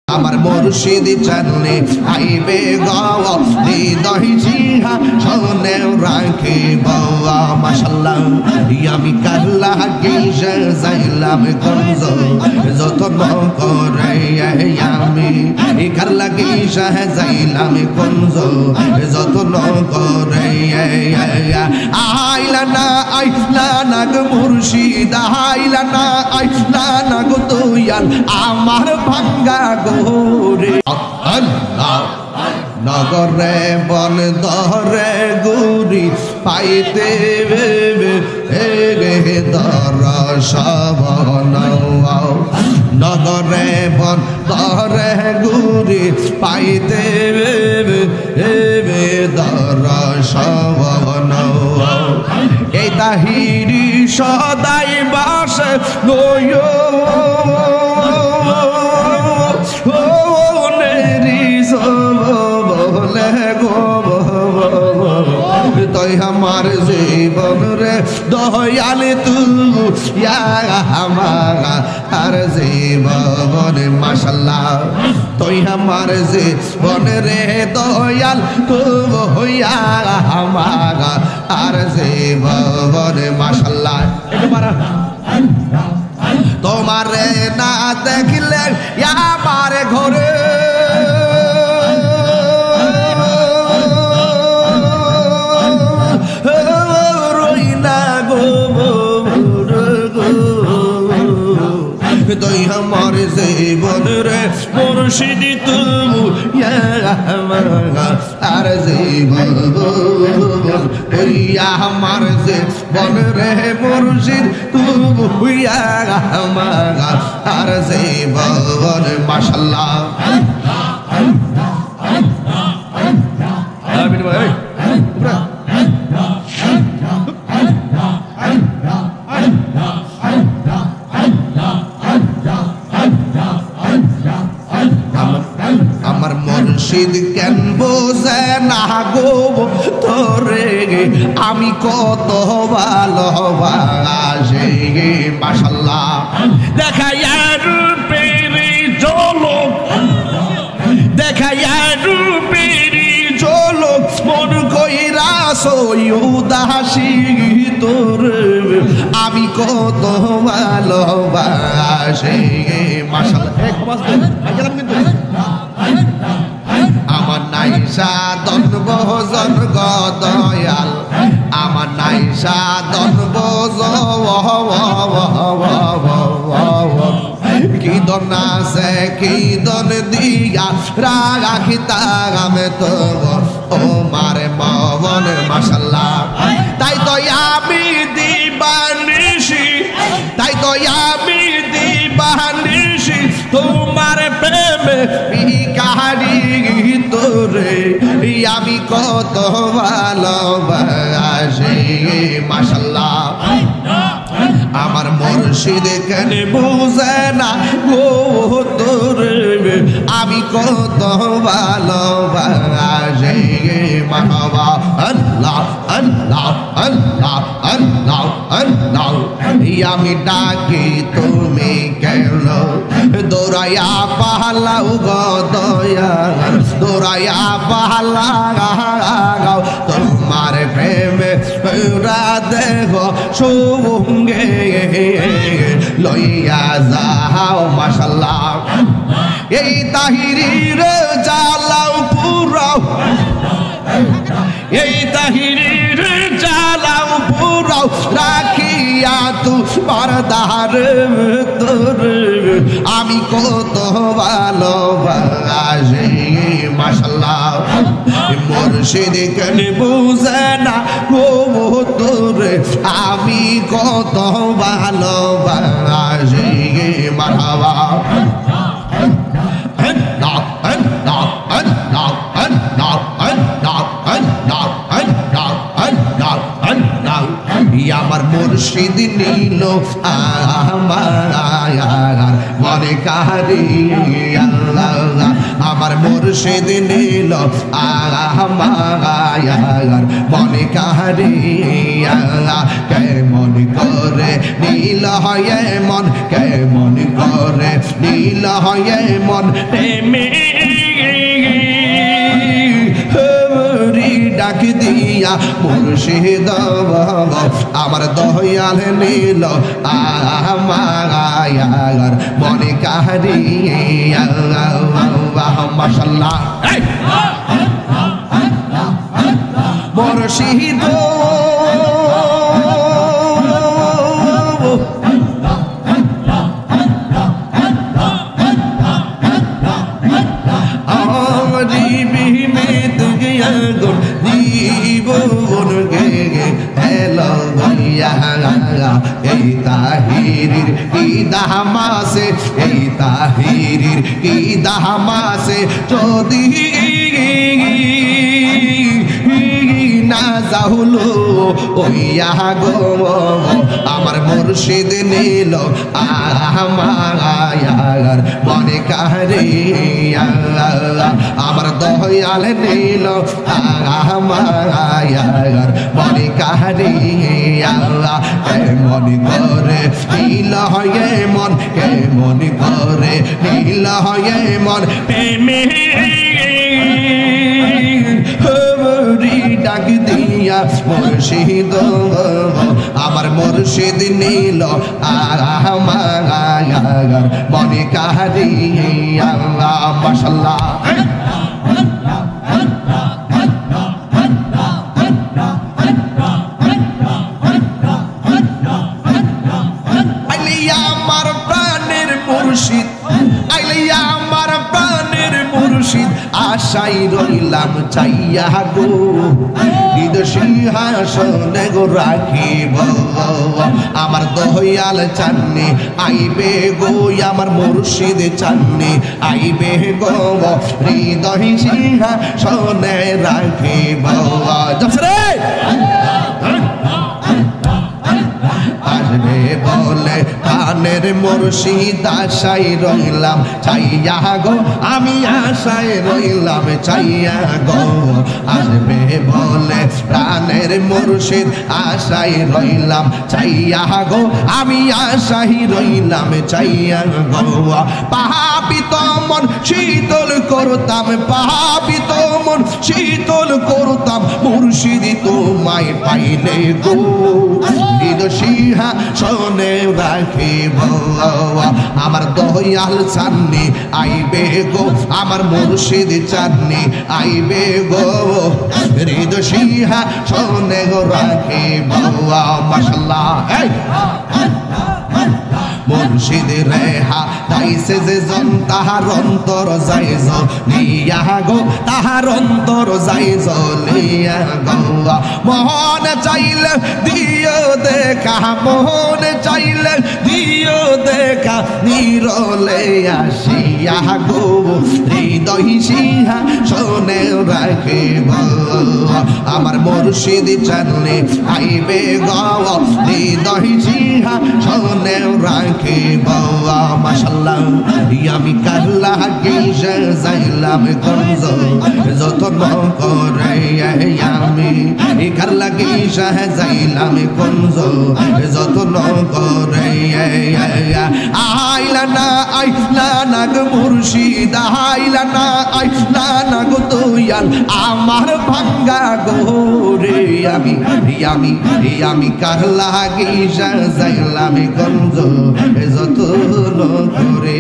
আমার মুর্শিদ জানলে আইবে গাওয়া হৃদয় জিহা শোনে রাখে বাবা মাশাআল্লাহ আমি কাল্লা গিজা যাইলাম গঞ্জ যতন করে আমি কাল্লা গিজা যাইলাম গঞ্জ যতন করে আইলা না গো মুর্শিদ আইলা না গো দয়াল আমার ভাঙ্গা গোরে নগরে বন দরে গুরি পাইতে দরশন নগরে বন দরে গুরি পাইতে দরশন এই তাহিরি সদাই বাস নয় তোই আমার জীবন রে দয়াল তুই আমার জীবন মাশাআল্লাহ তোই আমার জীবন রে দয়াল তুই আমার জীবন মাশাআল্লাহ তোমারে না দেখলে আমার ঘরে তোই আমার জীবন রে মুর্শিদ তুই আর জীবন তুই আমার জীবন রে মুর্শিদ তুই আর জীবন মাশাআল্লাহ আমার মুর্শিদ কেন বোঝে না গো তোরে আমি কত ভালোবাসি মাশাআল্লাহ দেখাইয়া রূপের ঝলক দেখাইয়া রূপের ঝলক মন কইরাছ উদাসী তোরে আমি কত ভালোবাসি মাশাআল্লাহ আমার নাইসা দনব জনগ দয়াল আমার নাইসা দনব কি দন আছে কি দন দিয়া রাখিতাম তো ও মারে মন মাশাআল্লাহ তাই তো আমি দিবানিশি তাই তো আমি দিবানিশি তোমার প্রেমে বিকারি তোরে আমি কত ভালোবাসি মাশাআল্লাহ আমার মুর্শিদ কেন বুঝে না গো তোরে আমি কত ভালোবাসি মাশাআল্লাহ আল্লাহ আল্লাহ আল্লাহ আল্লাহ আল্লাহ আমি ডাকি তুমি কেন দৌড়াইয়া পালাও গো দয়াল দৌড়াইয়া পালাও তোমার প্রেমে দেহ সঙ্গে লইয়া যাও মাশাআল্লাহ এই তাহিরির জ্বালাও পুরাও এই তাহিরির জ্বালাও পুরাও রাখিয়া তোমার দ্বার তোর আমি কত ভালোবাসি মাশাআল্লাহ মুর্শিদ কেন বুঝে না গো তোরে আমি কত ভালোবাসি মারহাবা আমার মুর্শিদ নীল আমার মনে কারি আল্লাহ আমার মুর্শিদ মুর্শিদ নীল আমার মনে কাহারিয়া কেমন করে নীল হয় মন কেমন করে নীল হয় মন প্রেমে ডাক দিয়া মুর্শিদ আমার দয়াল নীল আমার মনে কাহারিয়া মাশাআল্লাহ মুর্শিদ এই তাহিরির কি দামাসে এই তাহিরির কি দামাসে যদি না যাহুলো ওইয়া গো আমার মুর্শিদ নীল আমার মনে কাহারিয়া আমার দয়াল নীল আমার মনে কাহারিয়া কেমন করে নীল হয় মন কেমন করে নীল হয় মন প্রেমে ডাক দিয়া মুর্শিদ আমার মুর্শিদ নীল আমার মনে কাহারিয়া মাশাআল্লাহ আইলিয়া আমার প্রাণের মুর্শিদ আইলিয়া আমার প্রাণের মুর্শিদ আশাই রইলাম চাইয়া গো হৃদ সিংহাসনে গো রাখিব আমার দয়াল চান্নে আইবে গো আমার মুর্শিদ চান্নে আইবে গো হৃদয় সিংহাসনে রাখিব জসরে আসবে বলে প্রাণের মুর্শিদ আশাই রইলাম চাইয়া গো আমি আশায় রইলাম চাইয়া গো আসবে বলে প্রাণের মুর্শিদ আশায় রইলাম চাইয়া গো আমি আশাই রইলাম চাইয়া গো পাপিত মন শীতল করতাম পাপিত মন শীতল করতাম মুর্শিদ তোমায় পাইলে গো হৃদ সিংহাসনে রাখিব আমার দয়াল চান্নি আইবে গো আমার মুর্শিদ চান্নি আইবে গো হৃদ সিংহাসনে রাখিব মাশাআল্লাহ মুর্শিদ রেহা তাইছে যে জন তাহার অন্তর যাই লিয়া গো তাহার অন্তর যাই লিয়া গো মোহন চাইলে দিও দেখা মোহন চাইলে দিও দেখা নিরলে আসিয়া গো হৃদয় সিংহাসনে রাখিব আমার মুর্শিদ চান্নে আইবে গো হৃদয় সিংহাসনে রাখিব মাশাআল্লাহ আমি কাল্লা গিজা যাইলাম গঞ্জ যতন করে আমি কাল্লা গিজা যাইলাম গঞ্জ যতন করে আইলা না গো মুর্শিদ আইলা না গো দয়াল আমার ভাঙ্গা গোরে আমি কাল্লা গিজা যাইলাম গঞ্জ যতন করে